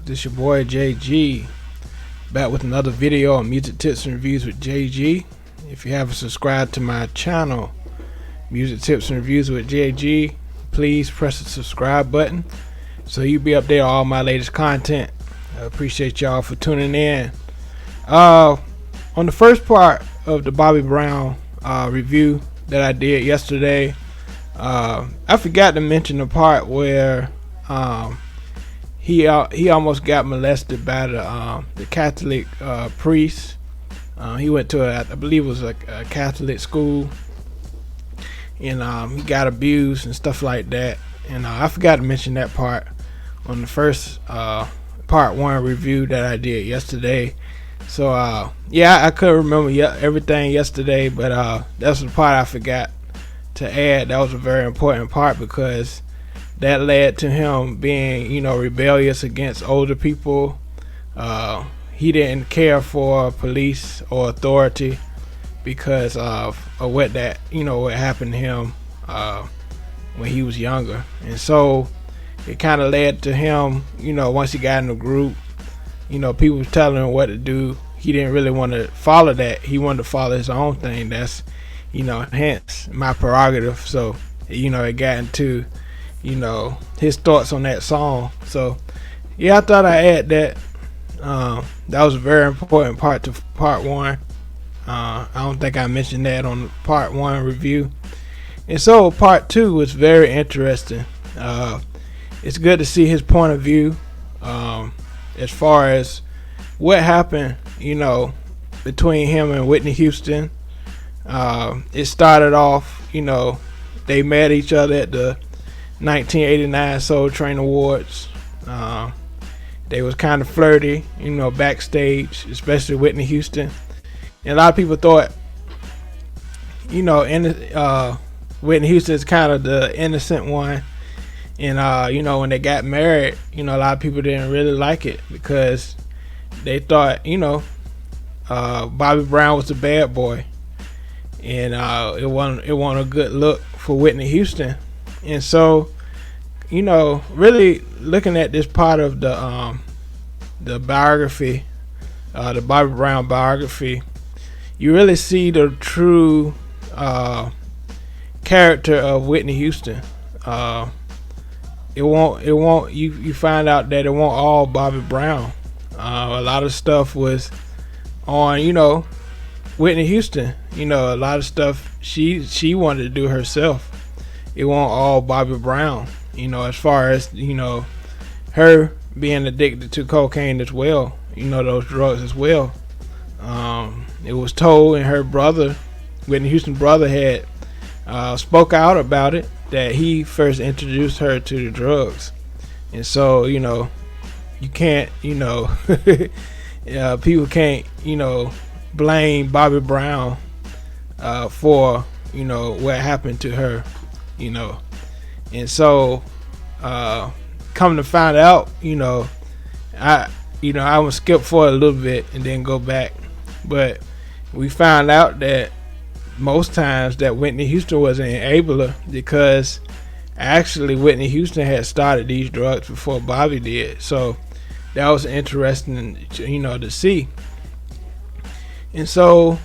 This your boy JG, back with another video on music tips and reviews with JG. If you haven't subscribed to my channel, Music Tips and Reviews with JG, please press the subscribe button so you'll be updated on all my latest content. I appreciate y'all for tuning in. On the first part of the Bobby Brown review that I did yesterday, I forgot to mention the part where he almost got molested by the Catholic priest. He went to I believe it was a Catholic school, and he got abused and stuff like that. And I forgot to mention that part on the first part one review that I did yesterday. So yeah, I couldn't remember everything yesterday, but that's the part I forgot to add. That was a very important part because that led to him being, rebellious against older people. He didn't care for police or authority because of what what happened to him when he was younger. And so it kind of led to him, once he got in the group, people was telling him what to do. He didn't really want to follow that. He wanted to follow his own thing. That's, hence my prerogative. So, it got into, his thoughts on that song. So, yeah, I thought I'd add that. That was a very important part to part one. I don't think I mentioned that on the part one review. And so part two was very interesting. It's good to see his point of view as far as what happened, between him and Whitney Houston. It started off, they met each other at the 1989 Soul Train Awards. They was kind of flirty, backstage, especially Whitney Houston. And a lot of people thought, Whitney Houston is kind of the innocent one. And, when they got married, a lot of people didn't really like it because they thought, Bobby Brown was the bad boy. And it wasn't a good look for Whitney Houston. And so, really looking at this part of the biography, the Bobby Brown biography, you really see the true character of Whitney Houston. You find out that it won't all Bobby Brown. A lot of stuff was on, Whitney Houston. A lot of stuff she wanted to do herself. It won't all Bobby Brown. As far as, her being addicted to cocaine as well, those drugs as well. It was told, and her brother, Whitney Houston's brother, had spoke out about it, that he first introduced her to the drugs. And so, you can't, people can't, blame Bobby Brown for, what happened to her, And so, come to find out, I would skip forward a little bit and then go back. But we found out that most times that Whitney Houston was an enabler because actually Whitney Houston had started these drugs before Bobby did. So that was interesting, to see. And so,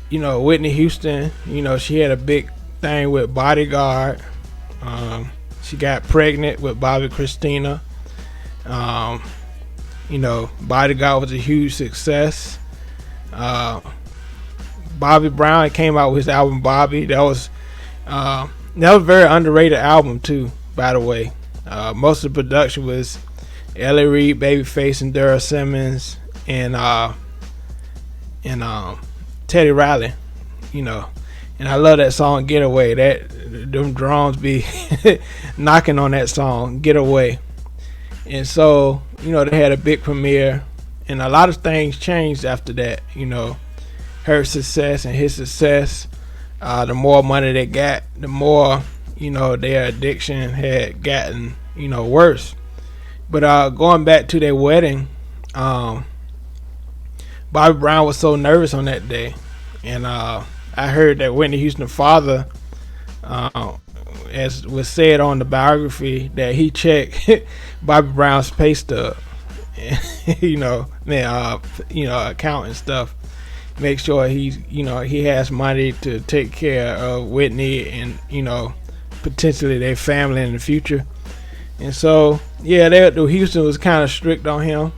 Whitney Houston, she had a big thing with Bodyguard. She got pregnant with Bobby Christina. Bodyguard was a huge success. Bobby Brown came out with his album Bobby. That was a very underrated album too, by the way. Most of the production was Ellie Reed, Babyface, and Dara Simmons, and Teddy Riley. And I love that song Getaway. Them drums be knocking on that song Getaway. And so, they had a big premiere, and a lot of things changed after that. Her success and his success, the more money they got, the more, their addiction had gotten, worse. But going back to their wedding, Bobby Brown was so nervous on that day. And I heard that Whitney Houston's father, as was said on the biography, that he checked Bobby Brown's pay stub, account and stuff. Make sure he has money to take care of Whitney and potentially their family in the future. And so Houston was kind of strict on him,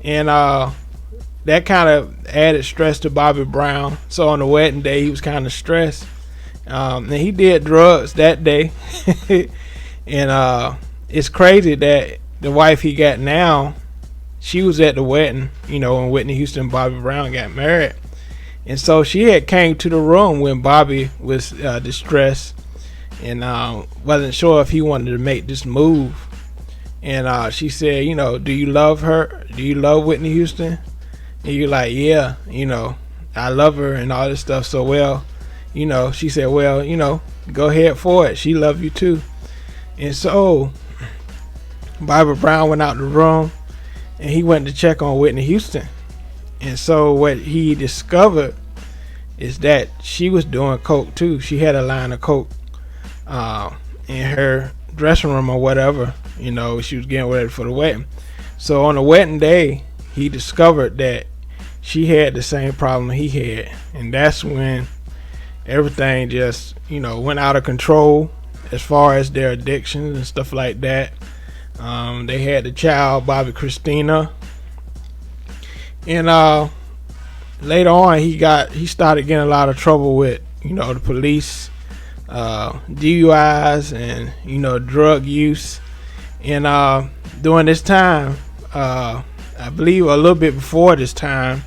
and that kind of added stress to Bobby Brown. So on the wedding day, he was kind of stressed. And he did drugs that day. And it's crazy that the wife he got now, she was at the wedding, when Whitney Houston and Bobby Brown got married. And so she had came to the room when Bobby was distressed and wasn't sure if he wanted to make this move. And she said, do you love her? Do you love Whitney Houston? And you're like, yeah, I love her and all this stuff. So, she said, go ahead for it. She love you too. And so Bobby Brown went out the room and he went to check on Whitney Houston. And so what he discovered is that she was doing coke too. She had a line of coke in her dressing room or whatever. She was getting ready for the wedding. So on the wedding day, he discovered that she had the same problem he had. And that's when everything just, went out of control as far as their addictions and stuff like that. They had the child, Bobby Christina. And later on, he started getting a lot of trouble with, the police, DUIs and, drug use. And during this time, I believe a little bit before this time,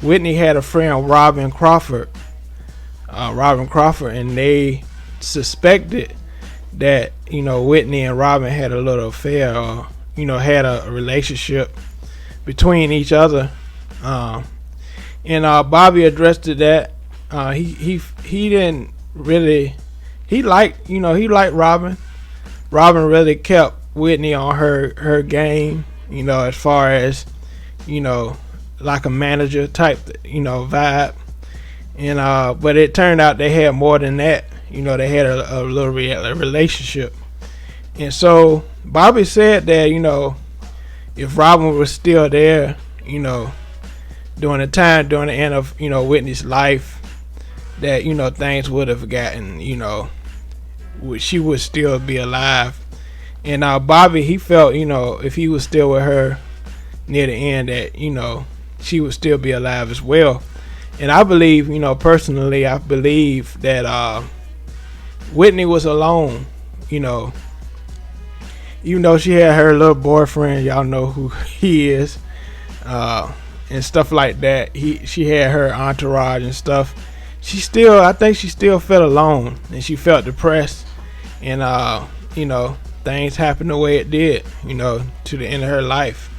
Whitney had a friend, Robin Crawford, and they suspected that Whitney and Robin had a little affair, or had a relationship between each other. And Bobby addressed to that. He didn't really. He liked Robin. Robin really kept Whitney on her game, as far as, like a manager type, vibe. And but it turned out they had more than that. They had a little relationship. And so Bobby said that, if Robin was still there, during the end of, Whitney's life, that, things would have gotten, she would still be alive. And Bobby, he felt, if he was still with her near the end, that, she would still be alive as well. And I believe, personally, I believe that Whitney was alone, even though she had her little boyfriend, y'all know who he is, and stuff like that. She had her entourage and stuff. I think she still felt alone, and she felt depressed, and things happened the way it did, to the end of her life.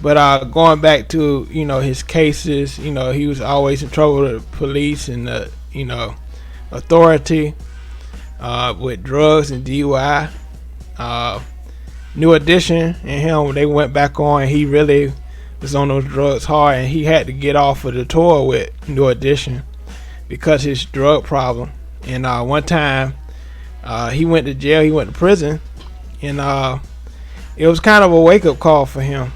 But going back to his cases, he was always in trouble with the police and the authority, with drugs and DUI. New Edition and him, they went back on. He really was on those drugs hard, and he had to get off of the tour with New Edition because his drug problem. And one time he went to jail, he went to prison, and it was kind of a wake-up call for him.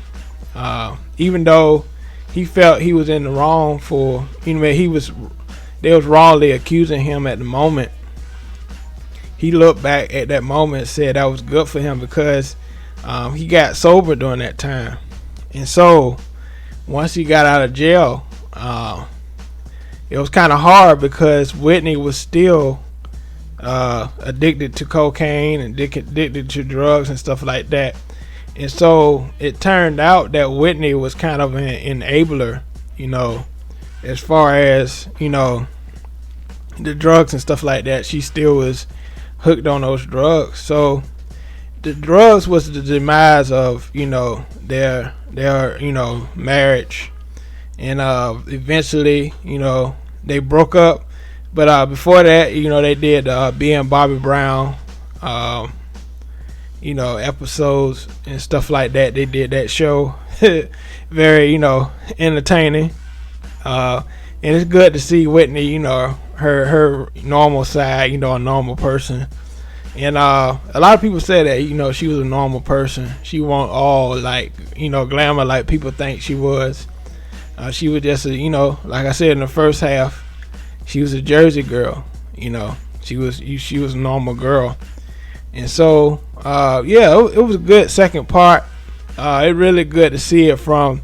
Even though he felt he was in the wrong for, they was wrongly accusing him at the moment, he looked back at that moment and said that was good for him because he got sober during that time. And so once he got out of jail, it was kind of hard because Whitney was still addicted to cocaine and addicted to drugs and stuff like that. And so it turned out that Whitney was kind of an enabler, as far as, the drugs and stuff like that. She still was hooked on those drugs. So the drugs was the demise of, their marriage. And eventually, they broke up. But before that, they did being Bobby Brown, episodes and stuff like that. They did that show. Very, entertaining. And it's good to see Whitney, her normal side, a normal person. And a lot of people say that she was a normal person. She wasn't all like glamour like people think she was. She was just like I said in the first half, she was a Jersey girl. She was a normal girl. And so it was a good second part. It's really good to see it from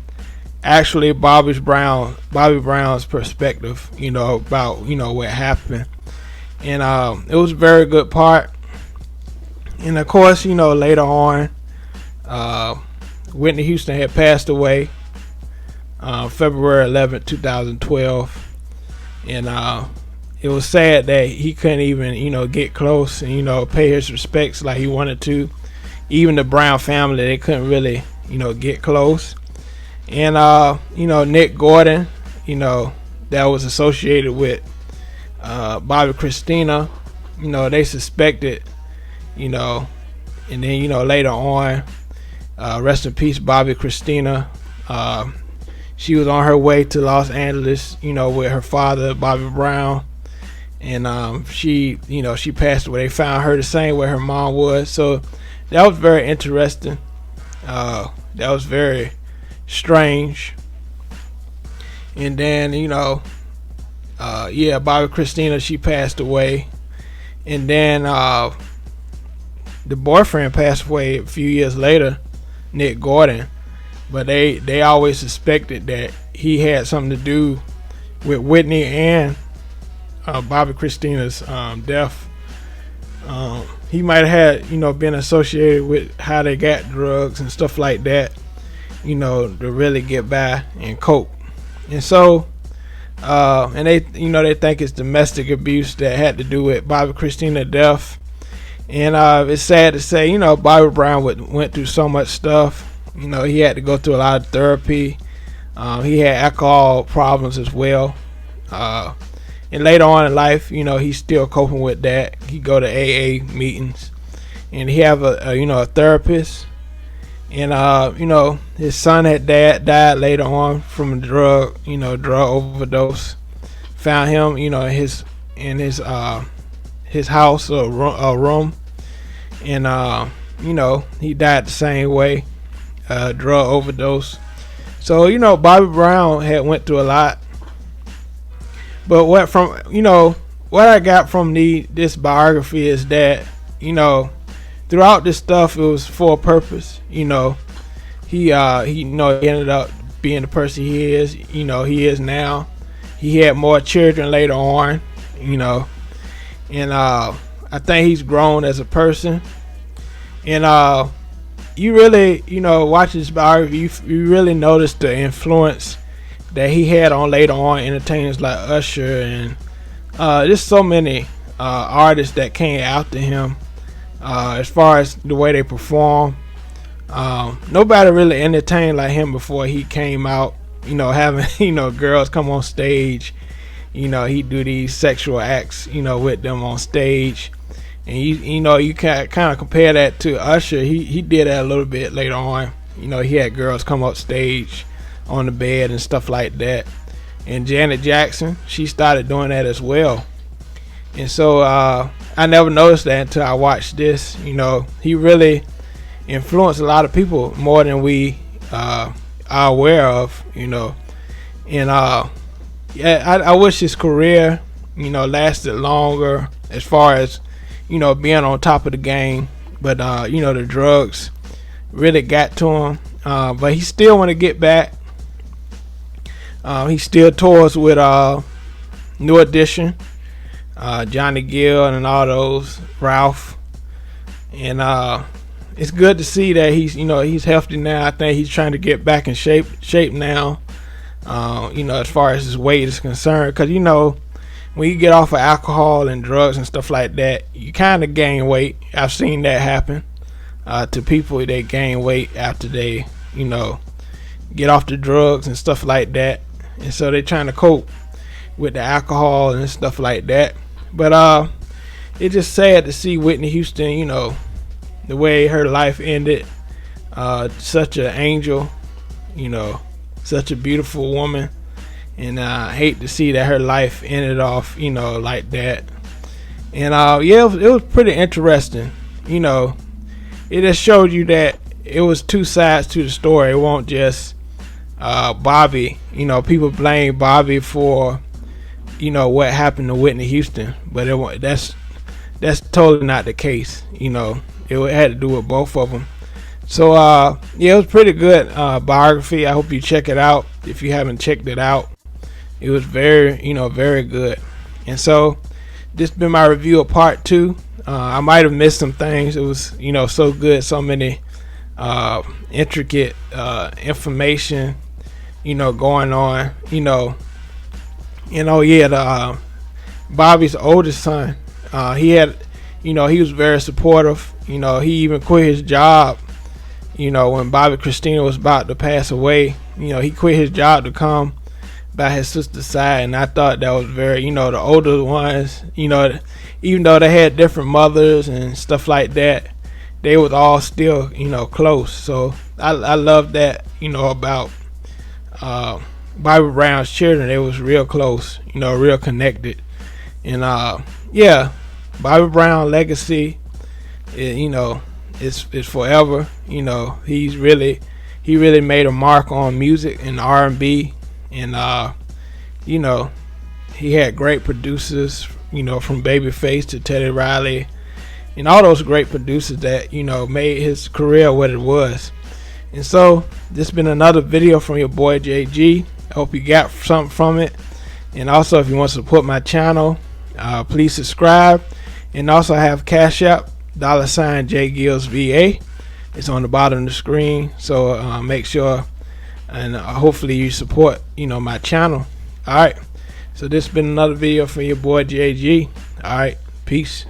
actually Bobby Brown's perspective, about what happened. And it was a very good part. And of course, later on, Whitney Houston had passed away February 11th, 2012. And it was sad that he couldn't even, get close and, pay his respects like he wanted to. Even the Brown family, they couldn't really, get close. And, Nick Gordon, that was associated with Bobby Christina, they suspected, and then, later on, rest in peace, Bobby Christina. She was on her way to Los Angeles, with her father, Bobby Brown. And she passed away. They found her the same way her mom was. So that was very interesting. That was very strange. And then, Bobby Christina, she passed away. And then the boyfriend passed away a few years later, Nick Gordon. But they always suspected that he had something to do with Whitney and Bobby Christina's death. He might have had, been associated with how they got drugs and stuff like that, to really get by and cope. And so, and they think it's domestic abuse that had to do with Bobby Christina's death. And it's sad to say, Bobby Brown went through so much stuff. He had to go through a lot of therapy. He had alcohol problems as well. And later on in life, he's still coping with that. He go to AA meetings, and he have a therapist. And his son had died later on from a drug overdose. Found him, in his house or room, and he died the same way, drug overdose. So Bobby Brown had went through a lot. But what I got from this biography is that throughout this stuff, it was for a purpose. He ended up being the person he is. He is now. He had more children later on. And I think he's grown as a person. And you really, watch this biography, you really notice the influence that he had on later on entertainers like Usher, and there's so many artists that came after him. As far as the way they perform, nobody really entertained like him before he came out. Having girls come on stage, he do these sexual acts, with them on stage. And you can kind of compare that to Usher. He did that a little bit later on. He had girls come up stage on the bed and stuff like that. And Janet Jackson, she started doing that as well. And so I never noticed that until I watched this. He really influenced a lot of people more than we are aware of. And I wish his career lasted longer, as far as being on top of the game. But the drugs really got to him. But he still want to get back. He still tours with New Edition, Johnny Gill, and all those, Ralph. And it's good to see that he's healthy now. I think he's trying to get back in shape now. As far as his weight is concerned, because when you get off of alcohol and drugs and stuff like that, you kind of gain weight. I've seen that happen to people. They gain weight after they get off the drugs and stuff like that. And so they're trying to cope with the alcohol and stuff like that. But it's just sad to see Whitney Houston, the way her life ended. Such an angel, such a beautiful woman. and I hate to see that her life ended off, like that. And it was pretty interesting. It just showed you that it was two sides to the story. It won't just Bobby. People blame Bobby for what happened to Whitney Houston, but that's totally not the case. It had to do with both of them. So it was pretty good biography. I hope you check it out if you haven't checked it out. It was very very good. And so this has been my review of part 2. I might have missed some things. It was so good, so many intricate information going on. Bobby's oldest son, he was very supportive. He even quit his job when Bobby Christina was about to pass away. He quit his job to come by his sister's side, and I thought that was very, the older ones, even though they had different mothers and stuff like that, they was all still, close. So I love that, about Bobby Brown's children. They was real close, real connected. And Bobby Brown legacy, is forever. He really made a mark on music and R&B. And he had great producers, from Babyface to Teddy Riley, and all those great producers that made his career what it was. And so this has been another video from your boy JG. I hope you got something from it. And also, if you want to support my channel, please subscribe. And also, I have Cash App $JGillsVA. It's on the bottom of the screen. So make sure and hopefully you support my channel. Alright, so this has been another video from your boy JG. Alright, peace.